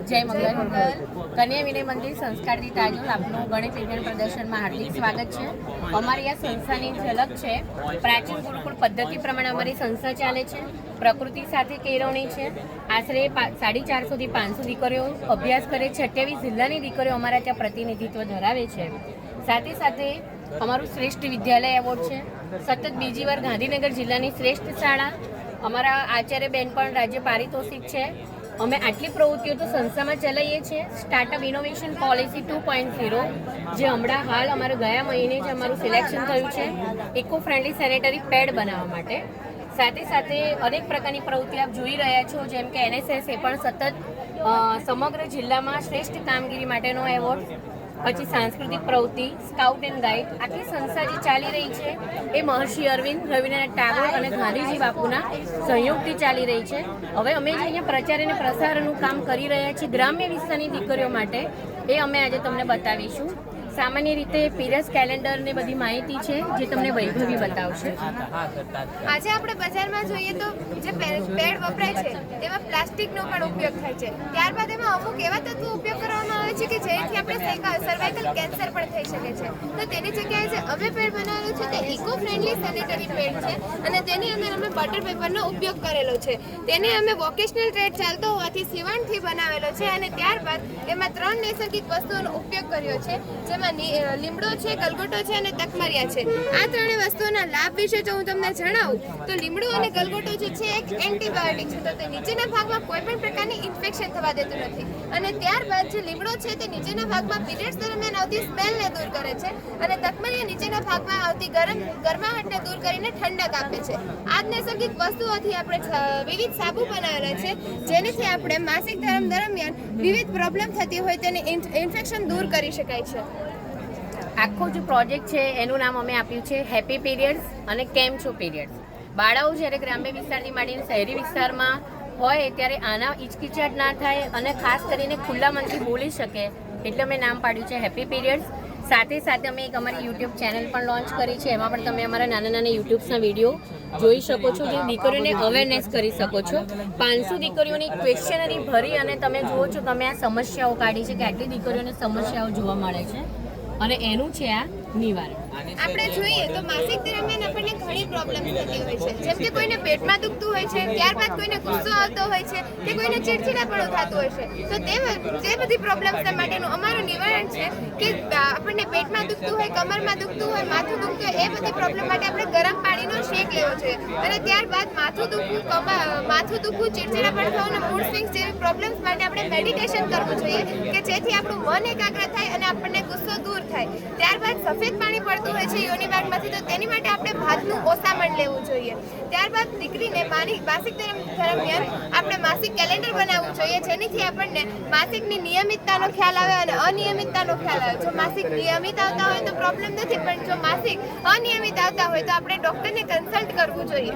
જય મંગલ. કન્યા વિનય મંદિર સંસ્કારથી તાજુલ આપનું ગણિત વિજ્ઞાન પ્રદર્શનમાં હાર્દિક સ્વાગત છે. અમારી આ સંસ્થાની ઝલક છે. પ્રાચીન ગુરુકુળ પદ્ધતિ પ્રમાણે અમારી સંસ્થા ચાલે છે. પ્રકૃતિ સાથે કેળવણી છે. આશરે 450 થી 500 દીકરીઓ અભ્યાસ કરે છે. 28 જિલ્લાની દીકરીઓ અમારા ત્યાં પ્રતિનિધિત્વ ધરાવે છે. સાથે સાથે અમારું શ્રેષ્ઠ વિદ્યાલય એવોર્ડ છે. સતત બીજી વાર ગાંધીનગર જિલ્લાની શ્રેષ્ઠ શાળા. અમારા આચાર્ય બેન પણ રાજ્ય પારિતોષિક છે. અમે આટલી પ્રવૃત્તિઓ તો સંસ્થામાં ચલાવીએ છીએ. સ્ટાર્ટઅપ ઇનોવેશન પોલિસી 2.0 જે હમણાં હાલ અમારે ગયા મહિને જ અમારું સિલેક્શન થયું છે ઇકો ફ્રેન્ડલી સેનેટરી પેડ બનાવવા માટે. સાથે સાથે અનેક પ્રકારની પ્રવૃત્તિ આપ જોઈ રહ્યા છો, જેમ કે NSS એ પણ સતત સમગ્ર જિલ્લામાં શ્રેષ્ઠ કામગીરી માટેનો એવોર્ડ. પછી સાંસ્કૃતિક પ્રવૃત્તિ, સ્કાઉટ એન્ડ ગાઈડ. આટલી સંસ્થા જે ચાલી રહી છે એ મહર્ષિ અરવિંદ, રવિન્દ્રનાથ ટાગોર અને ગાંધીજી બાપુના સહયોગથી ચાલી રહી છે. હવે અમે જે અહીંયા પ્રચાર અને પ્રસારનું કામ કરી રહ્યા છીએ ગ્રામ્ય વિસ્તારની દીકરીઓ માટે, એ અમે આજે તમને બતાવીશું. સામાન્ય રીતે પીરિયડ્સ કેલેન્ડર ને બધી માહિતી છે જે તમને વૈભવી બતાવશે. આજે આપણે બજારમાં જોઈએ તો જે પેડ વપરાય છે તેમાં પ્લાસ્ટિકનો પણ ઉપયોગ થાય છે. ત્યારબાદ એમાં અમુક એવા તત્વો ઉપયોગ કરવામાં આવે છે કે જેથી આપણે સર્વાઇકલ કેન્સર પણ થઈ શકે છે. તો તેની જગ્યાએ જે અમે પેડ બનાવેલું છે તે ઇકો ફ્રેન્ડલી સેનેટરી પેડ છે અને તેની અંદર અમે બટર પેપરનો ઉપયોગ કરેલો છે. તેને અમે વોકેશનલ ટ્રેડ ચાલતો હોવાથી સીવણથી બનાવેલો છે અને ત્યારબાદ એમાં 3 નૈસર્ગિક વસ્તુઓનો ઉપયોગ કર્યો છે, જેમાં લીમડો છે, ગલગોટો છે અને તકમરિયા છે. આ ત્રણેય વસ્તુઓના લાભ વિશે જો હું તમને જણાવું તો લીમડો અને ગલગોટો જે છે એક એન્ટીબાયોટિક છે, તો તે નીચેના ભાગમાં કોઈ પણ પ્રકારની ઇન્ફેક્શન થવા દેતું નથી. અને ત્યારબાદ જે લીમડો છે તે નીચેના ભાગમાં પીરિયડ્સ દરમિયાન આવતી સ્મેલને દૂર કરે છે અને તકમરિયા નીચેના ભાગમાં આવતી ગરમાહટને દૂર કરીને ઠંડક આપે છે. આ જ નૈસર્ગિક વસ્તુઓથી આપણે વિવિધ સાબુ બનાવેલા છે, જેનાથી આપણે માસિક ધર્મ દરમિયાન વિવિધ પ્રોબ્લેમ થતી હોય તેને ઇન્ફેક્શન દૂર કરી શકાય છે. આખો જે પ્રોજેક્ટ છે એનું નામ અમે આપ્યું છે હેપી પીરિયડ્સ અને કેમ છો પીરિયડ્સ. બાળાઓ જ્યારે ગ્રામ્ય વિસ્તારથી માંડીને શહેરી વિસ્તારમાં હોય ત્યારે આના હિચકિચાટ ના થાય અને ખાસ કરીને ખુલ્લા મનથી બોલી શકે એટલે અમે નામ પાડ્યું છે હેપી પીરિયડ્સ. સાથે સાથે અમે એક અમારી યુટ્યુબ ચેનલ પણ લોન્ચ કરી છે. એમાં પણ તમે અમારા નાના નાના યુટ્યુબ્સના વિડીયો જોઈ શકો છો, જે દીકરીઓને અવેરનેસ કરી શકો છો. 500 દીકરીઓની ક્વેશ્ચનરી ભરી અને તમે જુઓ છો, તમે આ સમસ્યાઓ કાઢી છે કે આટલી દીકરીઓને સમસ્યાઓ જોવા મળે છે અને એનું છે આ નિવારણ. આપણે જોઈએ તો માસિક દરમિયાન આપણને ઘણી પ્રોબ્લેમ થતી હોય છે, જેમ કે કોઈને પેટમાં દુખતું હોય છે, ત્યારબાદ કોઈને ગુસ્સો આવતો હોય છે, કે કોઈને ચીડચીડાપણું થતું હોય છે. તો તે બધી પ્રોબ્લેમ્સ માટેનું અમારું નિવારણ છે કે આપણને પેટમાં દુખતું હોય, કમરમાં દુખતું હોય, માથું દુખતું હોય, એ બધી પ્રોબ્લેમ માટે આપણે ગરમ પાણીનો શેક લેવો જોઈએ. અને ત્યારબાદ માથું દુખવું, ચીડચીડાપણ થવું અને મૂડ સ્વિંગ્સ જેવી પ્રોબ્લેમ્સ માટે આપણે મેડિટેશન કરવું જોઈએ કે જેથી આપણું મન એકાગ્ર થાય અને આપણને ગુસ્સો દૂર થાય. ત્યારબાદ સફેદ પાણી પડતું હોય છે યોની ભાગમાંથી, તો તેની માટે આપણે ભાતનું ઓસામણ લેવું જોઈએ. ત્યારબાદ દીકરીને માસિક દરમિયાન આપણે માસિક કેલેન્ડર બનાવવું જોઈએ, જેનાથી આપણને માસિકની નિયમિતતાનો ખ્યાલ આવે અને અનિયમિતતાનો ખ્યાલ આવે. જો માસિક નિયમિત આવતા હોય તો પ્રોબ્લેમ નથી, પણ જો માસિક અનિયમિત આવતા હોય તો આપણે ડૉક્ટરને કન્સલ્ટ કરવું જોઈએ.